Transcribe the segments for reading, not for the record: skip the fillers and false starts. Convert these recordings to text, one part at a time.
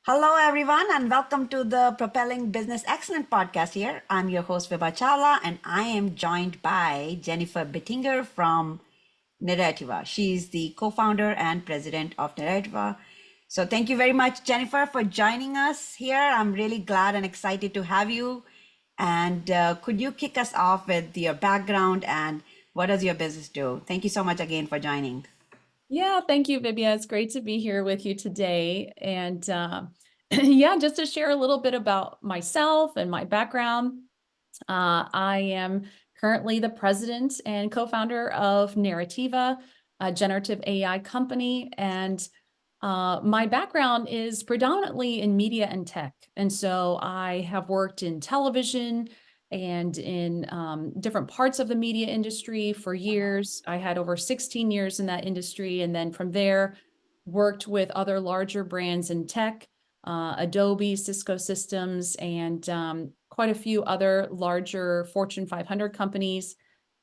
Hello, everyone, and welcome to the Propelling Business Excellence podcast here. I'm your host, Vibha Chawla, and I am joined by Jennifer Bittinger from Narrativa. She's the co-founder and president of Narrativa. So thank you very much, Jennifer, for joining us here. I'm really glad and excited to have you. And could you kick us off with your background and what does your business do? Thank you so much again for joining. Yeah, thank you, Vibha. It's great to be here with you today. And yeah, just to share a little bit about myself and my background. I am currently the president and co-founder of Narrativa, a generative AI company. And my background is predominantly in media and tech. And so I have worked in television and in different parts of the media industry for years. I had over 16 years in that industry. And then from there, worked with other larger brands in tech, Adobe, Cisco Systems, and quite a few other larger Fortune 500 companies.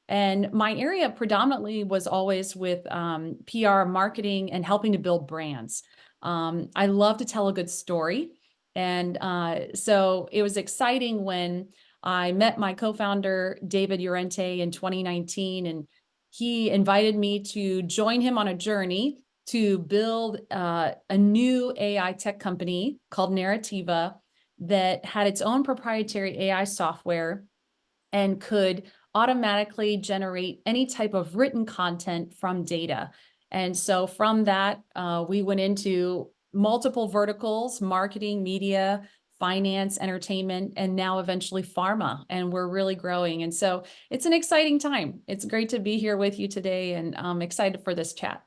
And my area predominantly was always with PR, marketing, and helping to build brands. I love to tell a good story. And so it was exciting when I met my co-founder, David Llorente, in 2019, and he invited me to join him on a journey to build a new AI tech company called Narrativa that had its own proprietary AI software and could automatically generate any type of written content from data. And so from that, we went into multiple verticals: marketing, media, finance, entertainment, and now eventually pharma. And we're really growing. And so it's an exciting time. It's great to be here with you today, and I'm excited for this chat.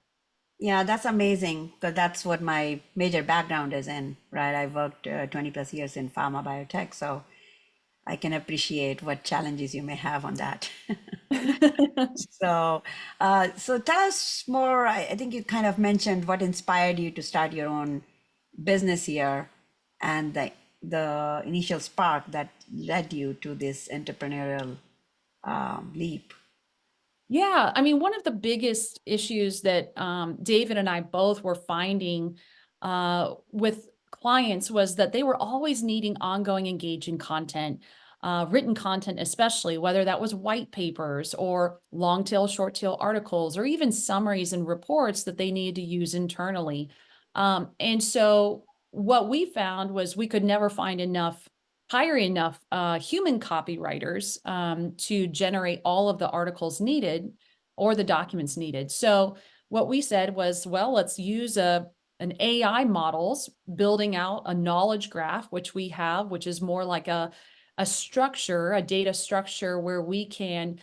Yeah, that's amazing because that's what my major background is in, right? I worked 20 plus years in pharma biotech, so I can appreciate what challenges you may have on that. So tell us more. I think you kind of mentioned what inspired you to start your own business here and the initial spark that led you to this entrepreneurial leap. Yeah, I mean, one of the biggest issues that David and I both were finding with clients was that they were always needing ongoing, engaging content, written content, especially whether that was white papers or long tail, short tail articles, or even summaries and reports that they needed to use internally. And so what we found was we could never find enough hire enough human copywriters to generate all of the articles needed or the documents needed. So what we said was, well, let's use an AI models building out a knowledge graph, which we have, which is more like a structure, a data structure where we can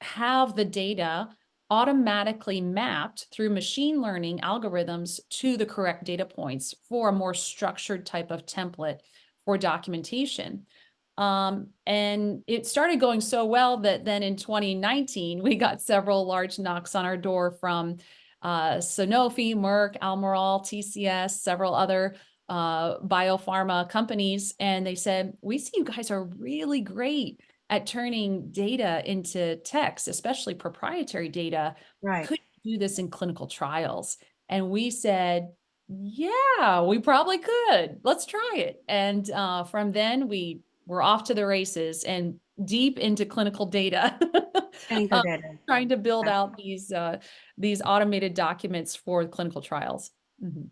have the data automatically mapped through machine learning algorithms to the correct data points for a more structured type of template for documentation. And it started going so well that then in 2019, we got several large knocks on our door from Sanofi, Merck, Almirall, TCS, several other biopharma companies. And they said, we see you guys are really great at turning data into text, especially proprietary data. Right. Could you do this in clinical trials? And we said, yeah, we probably could. Let's try it. And from then we were off to the races and deep into clinical data, Clinical data. trying to build out these automated documents for clinical trials. Mhm.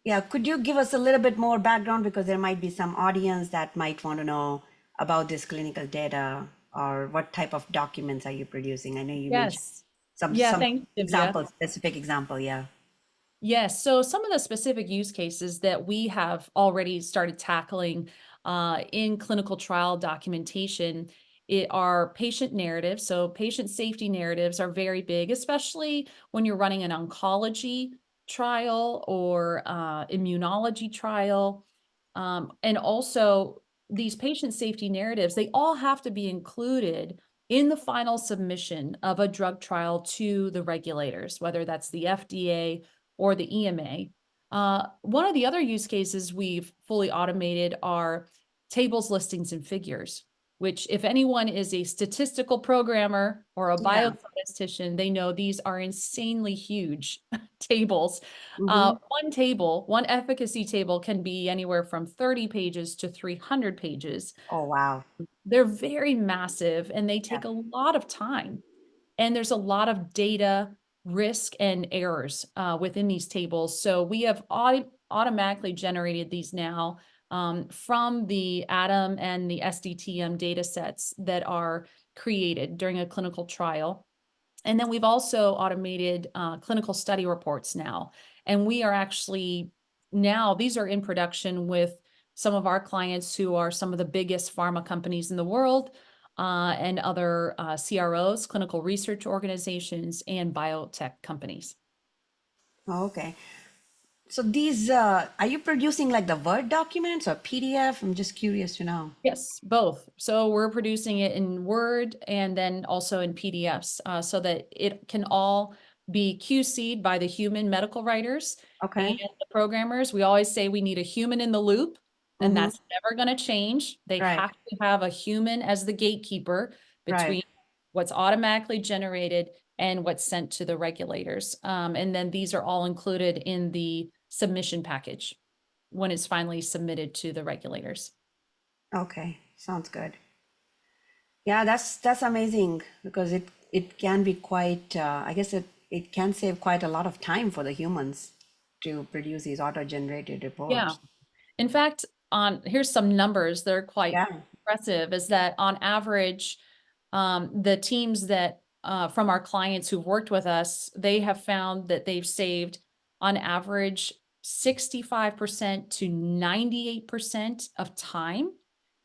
Yeah, could you give us a little bit more background because there might be some audience that might want to know about this clinical data or what type of documents are you producing? I know you mentioned Yes. some Yeah, some thanks, Divya. example, specific example, yeah. Yes. So some of the specific use cases that we have already started tackling in clinical trial documentation are patient narratives. So patient safety narratives are very big, especially when you're running an oncology trial or immunology trial. And also these patient safety narratives, they all have to be included in the final submission of a drug trial to the regulators, whether that's the FDA or the EMA. One of the other use cases we've fully automated are tables, listings, and figures. which if anyone is a statistical programmer or a Yeah. biostatistician, they know these are insanely huge tables. Mm-hmm. One efficacy table can be anywhere from 30 pages to 300 pages. Oh, wow. They're very massive and they Yeah. take a lot of time. And there's a lot of data risk and errors within these tables. So we have automatically generated these now from the ATOM and the SDTM data sets that are created during a clinical trial. And then we've also automated clinical study reports now. And we are actually now, these are in production with some of our clients who are some of the biggest pharma companies in the world and other CROs, clinical research organizations, and biotech companies. Oh, okay. So these, are you producing like the Word documents or PDF? I'm just curious to know. Yes, both. So we're producing it in Word and then also in PDFs so that it can all be QC'd by the human medical writers and Okay. the programmers. We always say we need a human in the loop, and Mm-hmm. that's never going to change. They Right. have to have a human as the gatekeeper Right. between what's automatically generated and what's sent to the regulators. And then these are all included in the submission package when it's finally submitted to the regulators. Okay. Sounds good. Yeah, that's amazing because it can be quite, I guess it can save quite a lot of time for the humans to produce these auto-generated Yeah. reports. In fact, here's some numbers that are quite Yeah. impressive, is that on average, the teams that from our clients who've worked with us, they have found that they've saved on average 65% to 98% of time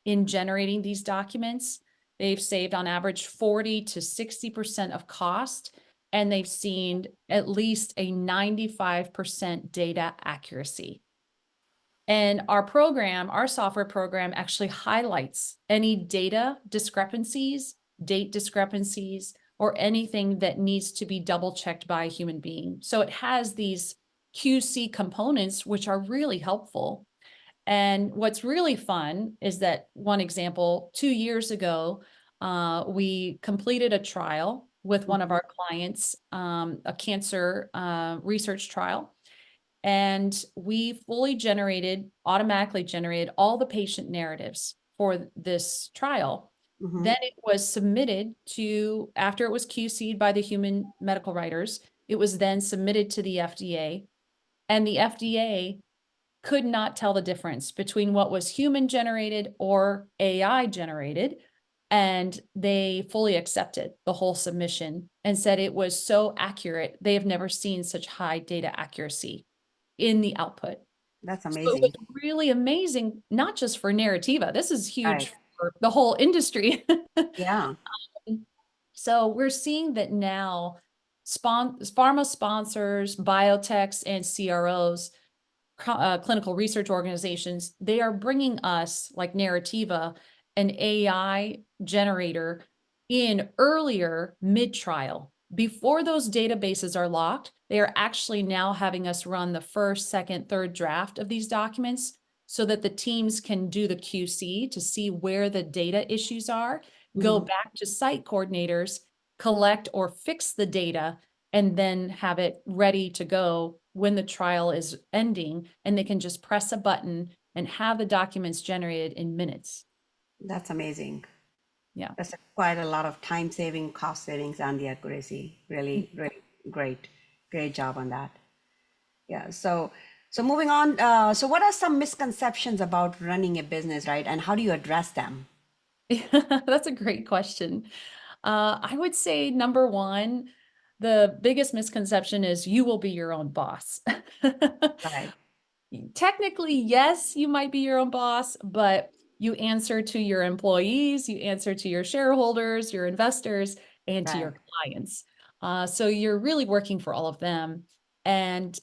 in generating these documents. They've saved on average 40 to 60% of cost, and they've seen at least a 95% data accuracy. And our software program actually highlights any data discrepancies, date discrepancies, or anything that needs to be double checked by a human being. So it has these QC components, which are really helpful. And what's really fun is that one example, 2 years ago, we completed a trial with one of Mhm. our clients, a cancer research trial. And we automatically generated all the patient narratives for this trial. Mhm. Then it was submitted after it was QC'd by the human medical writers, it was then submitted to the FDA. And the FDA could not tell the difference between what was human generated or AI generated. And they fully accepted the whole submission and said it was so accurate. They have never seen such high data accuracy in the output. That's So it was amazing. really amazing, not just for Narrativa. This is Right. huge for the whole industry. Yeah. So we're seeing that now pharma sponsors, biotechs, and CROs, clinical research organizations, they are bringing us, like Narrativa, an AI generator in earlier mid-trial. Before those databases are locked, they are actually now having us run the first, second, third draft of these documents so that the teams can do the QC to see where the data issues are, go Mhm. back to site coordinators, collect or fix the data, and then have it ready to go when the trial is ending, and they can just press a button and have the documents generated in minutes. That's amazing. Yeah. That's quite a lot of time saving, cost savings, and the accuracy. Really, really great. Great job on that. Yeah. So moving on. So what are some misconceptions about running a business, right? And how do you address them? That's a great question. I would say number one, the biggest misconception is you will be your own boss. Right. Technically, yes, you might be your own boss, but you answer to your employees, you answer to your shareholders, your investors, and to Right. your clients. So you're really working for all of them. And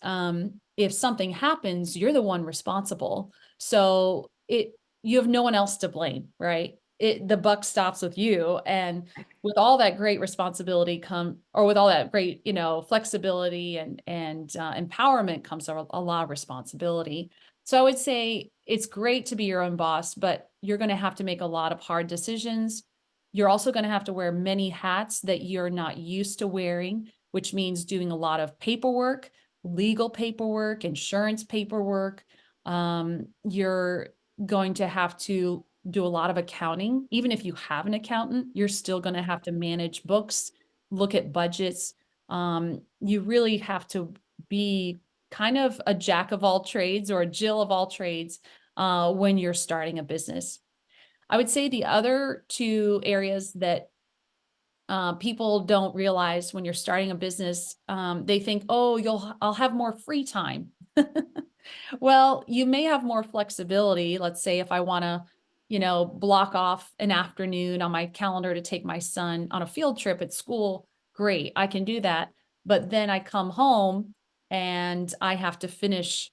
if something happens, you're the one responsible. So you have no one else to blame, right? The buck stops with you. And with all that great responsibility or with all that great, flexibility and empowerment comes a lot of responsibility. So I would say it's great to be your own boss, but you're going to have to make a lot of hard decisions. You're also going to have to wear many hats that you're not used to wearing, which means doing a lot of paperwork, legal paperwork, insurance paperwork. You're going to have to do a lot of accounting. Even if you have an accountant, you're still going to have to manage books, look at budgets. You really have to be kind of a jack of all trades or a Jill of all trades when you're starting a business. I would say the other two areas that people don't realize when you're starting a business, they think, oh, I'll have more free time. Well, you may have more flexibility. Let's say if I want to, block off an afternoon on my calendar to take my son on a field trip at school, great, I can do that. But then I come home and I have to finish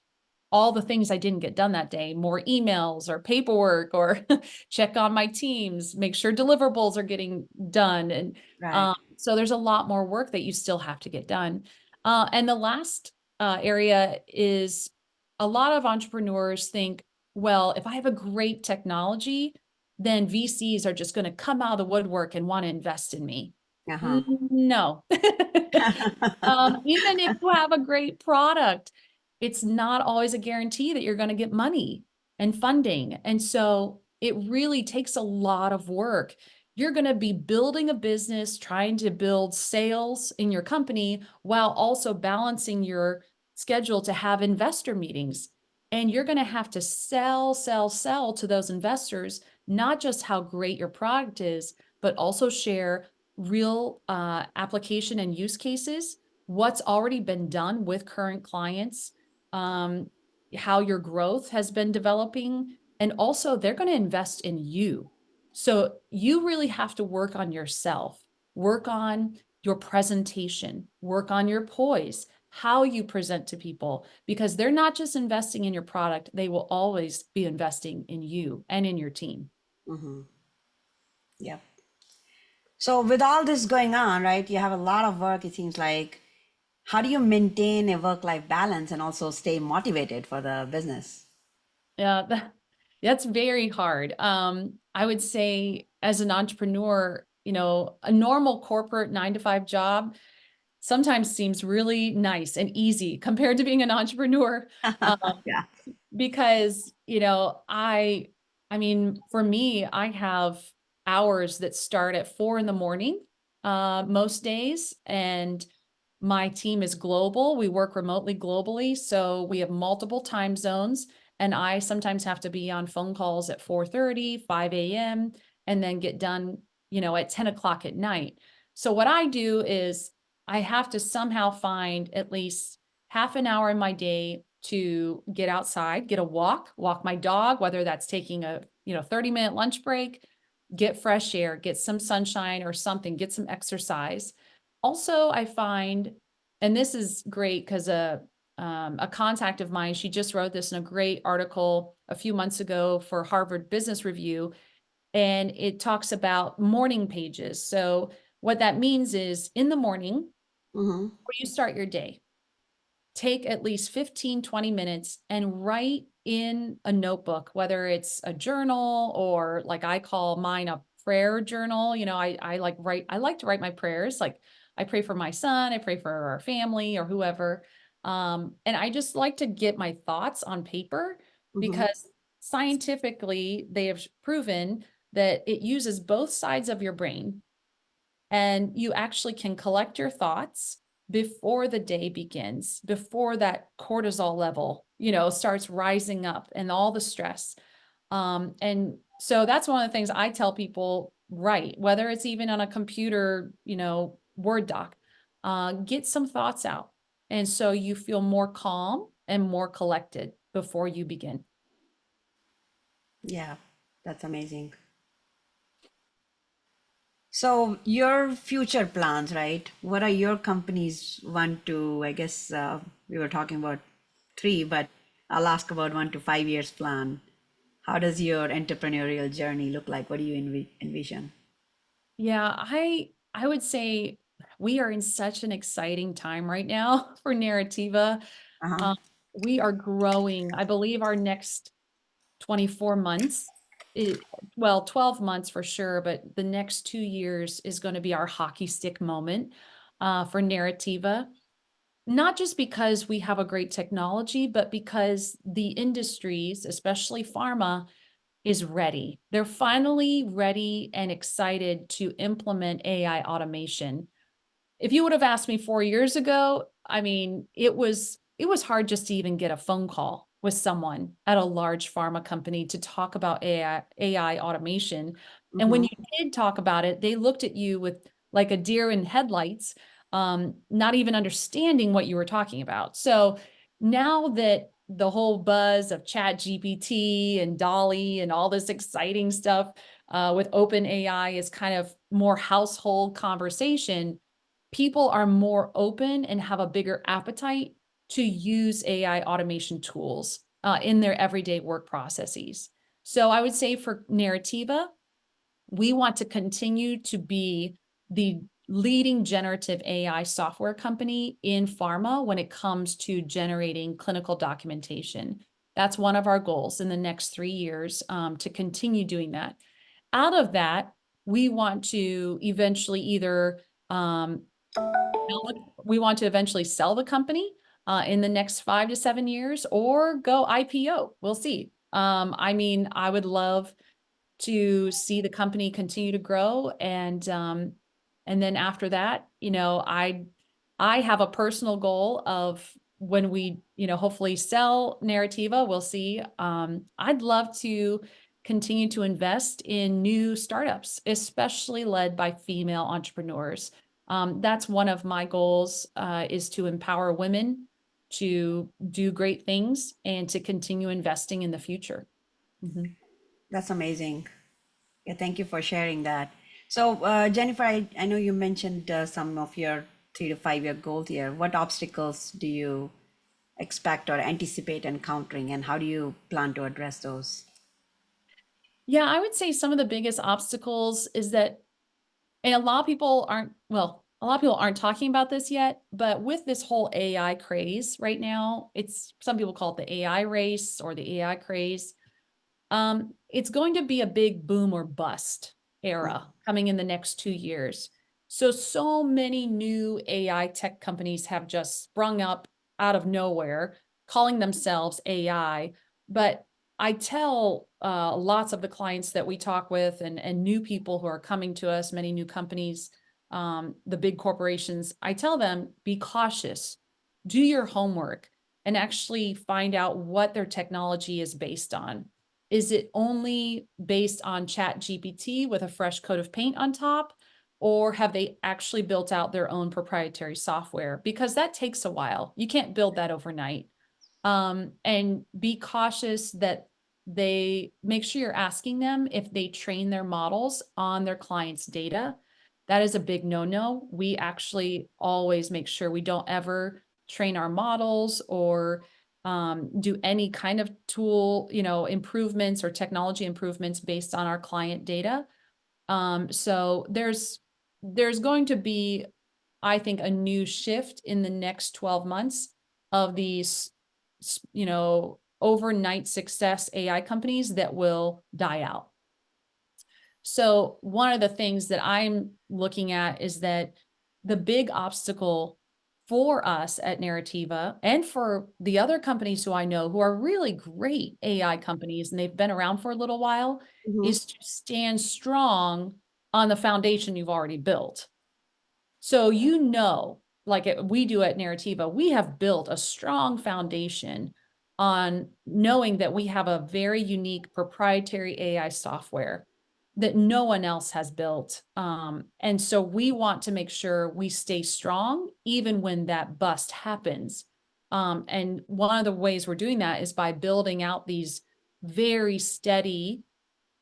all the things I didn't get done that day, more emails or paperwork or check on my teams, make sure deliverables are getting done. And Right. so there's a lot more work that you still have to get done. And the last area is a lot of entrepreneurs think, well, if I have a great technology, then VCs are just going to come out of the woodwork and want to invest in me. Uh-huh. No. Even if you have a great product, it's not always a guarantee that you're going to get money and funding. And so it really takes a lot of work. You're going to be building a business, trying to build sales in your company while also balancing your schedule to have investor meetings. And you're going to have to sell to those investors, not just how great your product is, but also share real application and use cases, what's already been done with current clients, um, how your growth has been developing, and also they're going to invest in you. So you really have to work on yourself, work on your presentation, work on your poise, how you present to people, because they're not just investing in your product, they will always be investing in you and in your team. Mm-hmm. Yep. So with all this going on, right, you have a lot of work, it seems like. How do you maintain a work-life balance and also stay motivated for the business? Yeah, that's very hard. I would say as an entrepreneur, a normal corporate 9 to 5 job sometimes seems really nice and easy compared to being an entrepreneur. Yeah. Because, I mean, for me, I have hours that start at 4 in the morning, most days. And my team is global. We work remotely globally. So we have multiple time zones. And I sometimes have to be on phone calls at 4:30, 5 a.m., and then get done, at 10 o'clock at night. So what I do is I have to somehow find at least half an hour in my day to get outside, get a walk my dog, whether that's taking a, 30-minute lunch break, get fresh air, get some sunshine or something, get some exercise. Also, I find, and this is great because a contact of mine, she just wrote this in a great article a few months ago for Harvard Business Review, and it talks about morning pages. So what that means is in the morning, Mm-hmm. before you start your day, take at least 15, 20 minutes and write in a notebook, whether it's a journal or like I call mine a prayer journal. I like to write my prayers. Like I pray for my son, I pray for our family or whoever. And I just like to get my thoughts on paper Mm-hmm. because scientifically they have proven that it uses both sides of your brain and you actually can collect your thoughts before the day begins, before that cortisol level, starts rising up and all the stress. And so that's one of the things I tell people, write, whether it's even on a computer, Word doc, get some thoughts out. And so you feel more calm and more collected before you begin. Yeah, that's amazing. So your future plans, right? What are your companies one to, I guess we were talking about three, but I'll ask about 1 to 5 years plan. How does your entrepreneurial journey look like? What do you envision? Yeah, I would say we are in such an exciting time right now for Narrativa. Uh-huh. we are growing. I believe our next 24 months, well, 12 months for sure, but the next 2 years is going to be our hockey stick moment for Narrativa. Not just because we have a great technology, but because the industries, especially pharma, is ready. They're finally ready and excited to implement AI automation. If you would have asked me 4 years ago, I mean, it was hard just to even get a phone call with someone at a large pharma company to talk about AI automation. And when Mm-hmm. you did talk about it, they looked at you with like a deer in headlights, not even understanding what you were talking about. So now that the whole buzz of Chat GPT and Dolly and all this exciting stuff with open AI is kind of more household conversation, people are more open and have a bigger appetite to use AI automation tools in their everyday work processes. So I would say for Narrativa, we want to continue to be the leading generative AI software company in pharma when it comes to generating clinical documentation. That's one of our goals in the next 3 years, to continue doing that. Out of that, we want to eventually either we want to eventually sell the company in the next 5 to 7 years or go IPO. We'll see. I mean, I would love to see the company continue to grow, and then after that, I have a personal goal of when we, hopefully sell Narrativa, we'll see. I'd love to continue to invest in new startups, especially led by female entrepreneurs. That's one of my goals, is to empower women to do great things and to continue investing in the future. Mhm. That's amazing. Yeah, thank you for sharing that. So, Jennifer, I know you mentioned some of your 3 to 5 year goal here. What obstacles do you expect or anticipate encountering, and how do you plan to address those? Yeah, I would say some of the biggest obstacles is that, and a lot of people aren't talking about this yet, but with this whole AI craze right now, some people call it the AI race or the AI craze. It's going to be a big boom or bust era coming in the next 2 years. So many new AI tech companies have just sprung up out of nowhere, calling themselves AI. But I tell lots of the clients that we talk with and new people who are coming to us, many new companies, the big corporations, I tell them, be cautious, do your homework, and actually find out what their technology is based on. Is it only based on Chat GPT with a fresh coat of paint on top? Or have they actually built out their own proprietary software? Because that takes a while. You can't build that overnight. And be cautious that they make sure you're asking them if they train their models on their clients' data. That is a big no-no. We actually always make sure we don't ever train our models or do any kind of tool, improvements or technology improvements based on our client data. So there's going to be, I think, a new shift in the next 12 months of these, overnight success AI companies that will die out. So one of the things that I'm looking at is that the big obstacle for us at Narrativa and for the other companies who I know who are really great AI companies and they've been around for a little while Mhm. is to stand strong on the foundation you've already built. So, like we do at Narrativa, we have built a strong foundation on knowing that we have a very unique proprietary AI software that no one else has built. And so we want to make sure we stay strong even when that bust happens. And one of the ways we're doing that is by building out these very steady,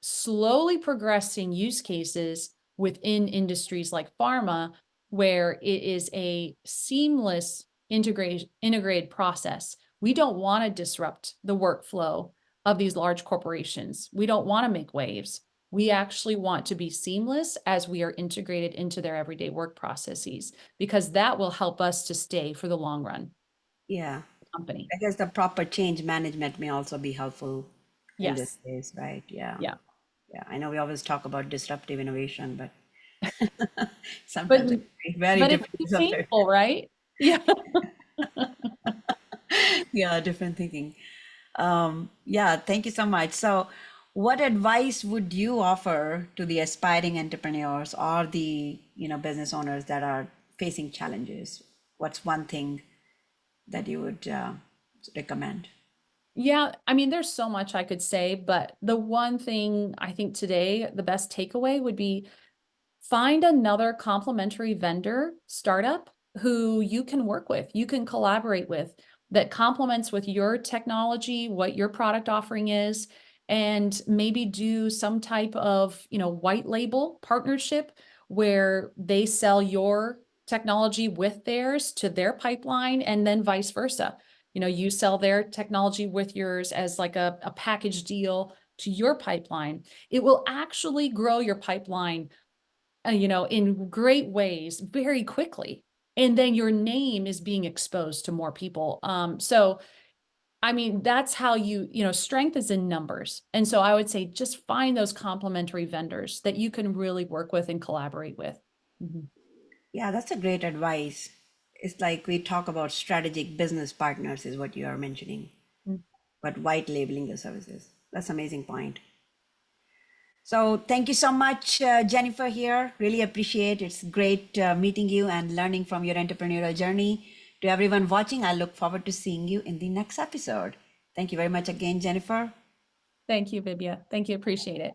slowly progressing use cases within industries like pharma, where it is a seamless integrated process. We don't want to disrupt the workflow of these large corporations. We don't want to make waves. We actually want to be seamless as we are integrated into their everyday work processes, because that will help us to stay for the long run. Yeah. company. I guess the proper change management may also be helpful in this Yes. case, right? Yeah. Yeah. Yeah. I know we always talk about disruptive innovation, but But sometimes it can be very but it can different be disruptive. painful, right? Yeah. Yeah, different thinking. Yeah, thank you so much. So, what advice would you offer to the aspiring entrepreneurs or the business owners that are facing challenges? What's one thing that you would recommend? Yeah, I mean, there's so much I could say, but the one thing I think today, the best takeaway would be find another complementary vendor startup who you can work with, you can collaborate with, that complements with your technology, what your product offering is, and maybe do some type of, white label partnership where they sell your technology with theirs to their pipeline and then vice versa. You sell their technology with yours as like a package deal to your pipeline. It will actually grow your pipeline in great ways very quickly. And then your name is being exposed to more people. So, I mean, that's how strength is in numbers. And so I would say just find those complementary vendors that you can really work with and collaborate with. Mhm. Yeah, that's a great advice. It's like we talk about strategic business partners, is what you are mentioning, Mm. but white labeling the services. That's an amazing point. So thank you so much, Jennifer, here. Really appreciate it. It's great meeting you and learning from your entrepreneurial journey. To everyone watching, I look forward to seeing you in the next episode. Thank you very much again, Jennifer. Thank you, Vibha. Thank you. Appreciate it.